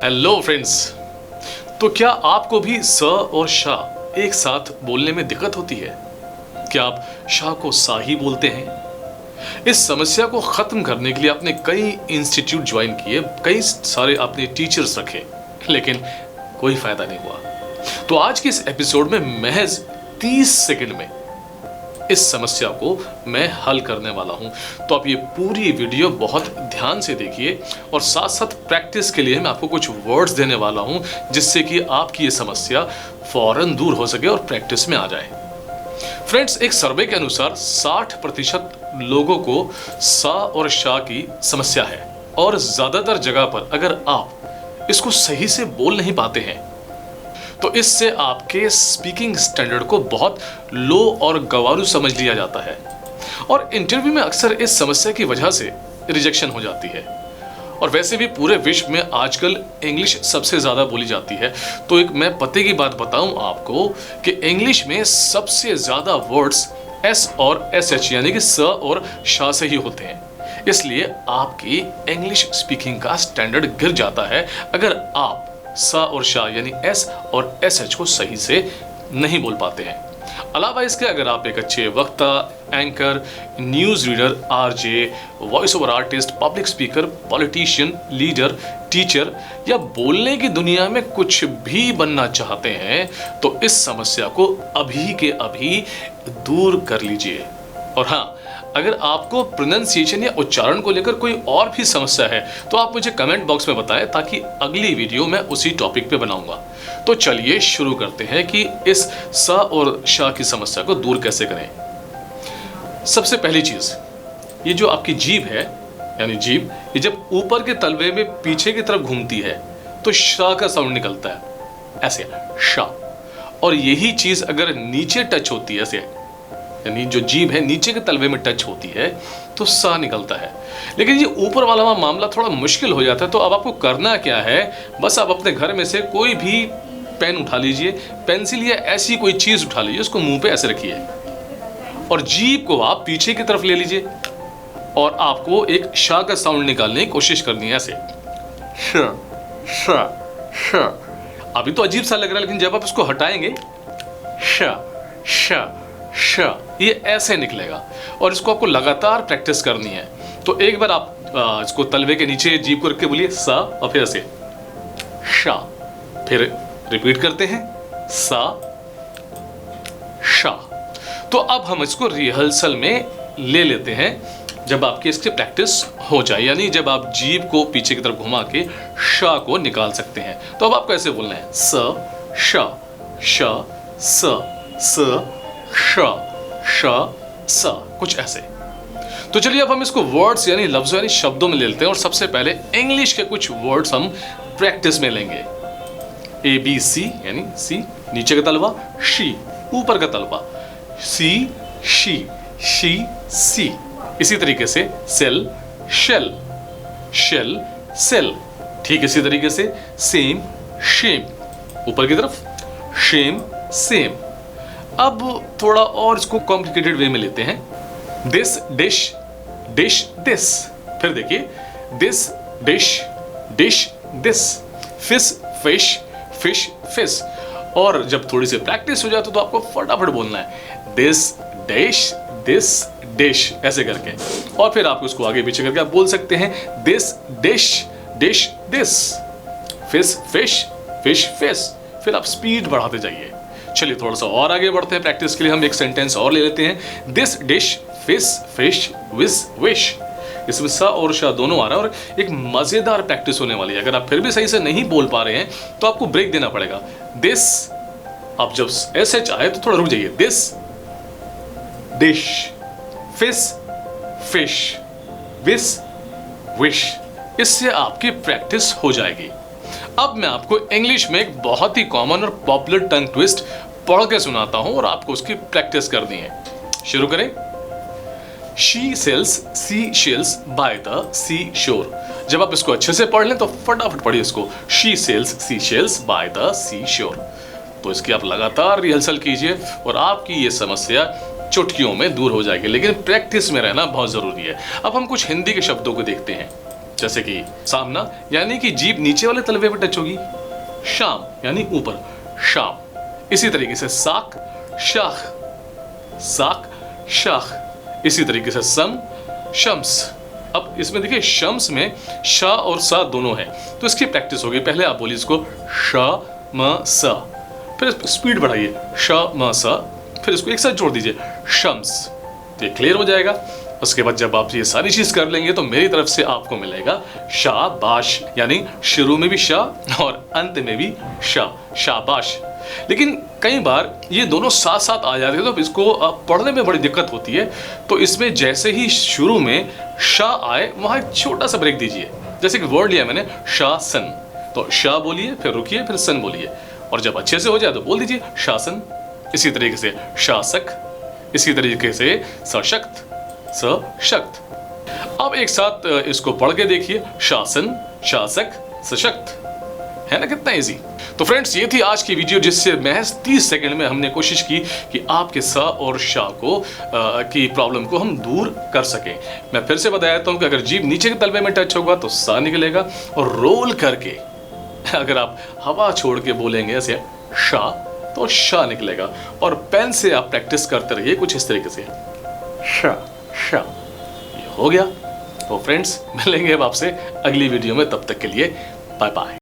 Hello friends. तो क्या आपको भी स और शा एक साथ बोलने में दिक्कत होती है? क्या आप शा को सा ही बोलते हैं? इस समस्या को खत्म करने के लिए आपने कई इंस्टीट्यूट ज्वाइन किए, कई सारे आपने टीचर्स रखे, लेकिन कोई फायदा नहीं हुआ। तो आज के इस एपिसोड में महज 30 सेकंड में इस समस्या को मैं हल करने वाला हूं। तो आप ये पूरी वीडियो बहुत ध्यान से देखिए और साथ साथ प्रैक्टिस के लिए मैं आपको कुछ वर्ड्स देने वाला हूं, जिससे कि आपकी ये समस्या फौरन दूर हो सके और प्रैक्टिस में आ जाए। फ्रेंड्स, एक सर्वे के अनुसार 60% लोगों को सा और शा की समस्या है और ज्यादातर जगह पर अगर आप इसको सही से बोल नहीं पाते हैं तो इससे आपके स्पीकिंग स्टैंडर्ड को बहुत लो और गंवारू समझ लिया जाता है और इंटरव्यू में अक्सर इस समस्या की वजह से रिजेक्शन हो जाती है। और वैसे भी पूरे विश्व में आजकल इंग्लिश सबसे ज़्यादा बोली जाती है। तो एक मैं पते की बात बताऊं आपको कि इंग्लिश में सबसे ज़्यादा वर्ड्स एस और एस एच यानी कि स और शा से ही होते हैं। इसलिए आपकी इंग्लिश स्पीकिंग का स्टैंडर्ड गिर जाता है अगर आप सा और शा यानी एस और एस एच को सही से नहीं बोल पाते हैं। अलावा इसके अगर आप एक अच्छे वक्ता, anchor, news reader, RJ, voice over artist, public speaker, politician, leader, teacher या बोलने की दुनिया में कुछ भी बनना चाहते हैं तो इस समस्या को अभी के अभी दूर कर लीजिए। और हाँ, अगर आपको प्रोनाउंसिएशन या उच्चारण को लेकर कोई और भी समस्या है तो आप मुझे कमेंट बॉक्स में बताएं ताकि अगली वीडियो मैं उसी टॉपिक पे बनाऊंगा। तो चलिए शुरू करते हैं कि इस सा और शा की समस्या को दूर कैसे करें। सबसे पहली चीज, ये जो आपकी जीभ है यानी जीभ, ये जब ऊपर के तलवे में पीछे की तरफ घूमती है तो शा का साउंड निकलता है, ऐसे शा। और यही चीज अगर नीचे टच होती है, ऐसे यानी जो जीभ है नीचे के तलवे में टच होती है तो सा निकलता है। लेकिन ये ऊपर वाला मामला थोड़ा मुश्किल हो जाता है। तो अब आपको करना क्या है, बस आप अपने घर में से कोई भी पेन उठा लीजिए, पेंसिल या ऐसी कोई चीज उठा लीजिए, उसको मुंह पे ऐसे रखिए और जीभ को आप पीछे की तरफ ले लीजिए और आपको एक शा का साउंड निकालने की कोशिश करनी है, ऐसे श श श। अभी तो अजीब सा लग रहा है, लेकिन जब आप इसको हटाएंगे श श श, ये ऐसे निकलेगा और इसको आपको लगातार प्रैक्टिस करनी है। तो एक बार आप इसको तलवे के नीचे जीभ को रख के बोलिए सा और फिर ऐसे शा, फिर रिपीट करते हैं सा शा। तो अब हम इसको रिहर्सल में ले लेते हैं जब आपकी इसकी प्रैक्टिस हो जाए, यानी जब आप जीभ को पीछे की तरफ घुमा के शा को निकाल सकते हैं। तो अब आपको ऐसे बोलना है स शा श स स श श स, कुछ ऐसे। तो चलिए अब हम इसको वर्ड्स यानी लफ्ज़ों यानी शब्दों में ले लेते हैं और सबसे पहले इंग्लिश के कुछ वर्ड्स हम प्रैक्टिस में लेंगे। ए बी सी यानी सी नीचे का तलवा, शी ऊपर का तलवा, सी शी शी सी। इसी तरीके से सेल शेल शेल सेल, ठीक इसी तरीके से सेम शेम ऊपर की तरफ, शेम सेम। अब थोड़ा और इसको कॉम्प्लिकेटेड वे में लेते हैं। दिस डिश डिश दिस, फिर देखिए this dish dish this, fish fish fish fish. और जब थोड़ी सी प्रैक्टिस हो जाए तो आपको फटाफट बोलना है दिस डिश दिस डिश, ऐसे करके। और फिर आप उसको आगे पीछे करके आप बोल सकते हैं this dish dish this, fish fish fish fish. फिर आप स्पीड बढ़ाते जाइए। चलिए थोड़ा सा और आगे बढ़ते हैं प्रैक्टिस के लिए। हम एक सेंटेंस और ले लेते हैं। This dish fish fish wish wish. इसमें सा और शा दोनों आ रहा है और एक मजेदार प्रैक्टिस होने वाली है। अगर आप फिर भी सही से नहीं बोल पा रहे हैं तो आपको ब्रेक देना पड़ेगा। दिस, अब जब एस एच आए तो थोड़ा रुक जाइए। This dish fish fish wish wish. इससे आपकी प्रैक्टिस हो जाएगी। अब मैं आपको इंग्लिश में एक बहुत ही कॉमन और पॉपुलर टंग ट्विस्ट पढ़ के सुनाता हूं और आपको उसकी प्रैक्टिस करनी है। शुरू करें। She sells sea shells by the sea shore. जब आप इसको अच्छे से पढ़ लें तो फटाफट पढ़िए इसको। She sells sea shells by the sea shore. तो इसकी आप लगातार रिहर्सल कीजिए और आपकी ये समस्या चुटकियों में दूर हो जाएगी, लेकिन प्रैक्टिस में रहना बहुत जरूरी है। अब हम कुछ हिंदी के शब्दों को देखते हैं। जैसे कि सामना यानी कि जीभ नीचे वाले तलवे पर टच होगी, शाम यानी ऊपर, शाम। इसी तरीके से साक, शाख, साक, शाख। इसी तरीके से सम, शम्स। अब इसमें देखिए शम्स में शा और सा दोनों है, तो इसकी प्रैक्टिस होगी। पहले आप बोलिए इसको शा म सा, फिर स्पीड बढ़ाइए शा म सा, फिर इसको एक साथ जोड़ दीजिए शम्स। तो ये क्लियर हो जाएगा। उसके बाद जब आप ये सारी चीज कर लेंगे तो मेरी तरफ से आपको मिलेगा शाबाश, यानी शुरू में भी शा और अंत में भी शा, शाबाश। लेकिन कई बार ये दोनों साथ साथ आ जाते हैं तो इसको पढ़ने में बड़ी दिक्कत होती है। तो इसमें जैसे ही शुरू में शा आए वहां एक छोटा सा ब्रेक दीजिए। जैसे कि वर्ड लिया मैंने शासन, तो शा बोलिए, फिर रुकिए, फिर सन बोलिए, और जब अच्छे से हो जाए तो बोल दीजिए शासन। इसी तरीके से शासक, इसी तरीके से सशक्त, सशक्त। अब एक साथ इसको पढ़ के देखिए, शासन, शासक, सशक्त। है ना कितना इजी। तो फ्रेंड्स ये थी आज की वीडियो, जिससे महज 30 सेकंड में हमने कोशिश की कि आपके स और शा को की प्रॉब्लम को हम दूर कर सकें। मैं फिर से बता देता हूं कि अगर जीभ नीचे के तलवे में टच होगा तो सा निकलेगा, और रोल करके अगर आप हवा छोड़ के बोलेंगे ऐसे शा तो शा निकलेगा। और पेन से आप प्रैक्टिस करते रहिए कुछ इस तरीके से, शा शा। ये हो गया। तो फ्रेंड्स मिलेंगे अब आपसे अगली वीडियो में, तब तक के लिए बाय बाय।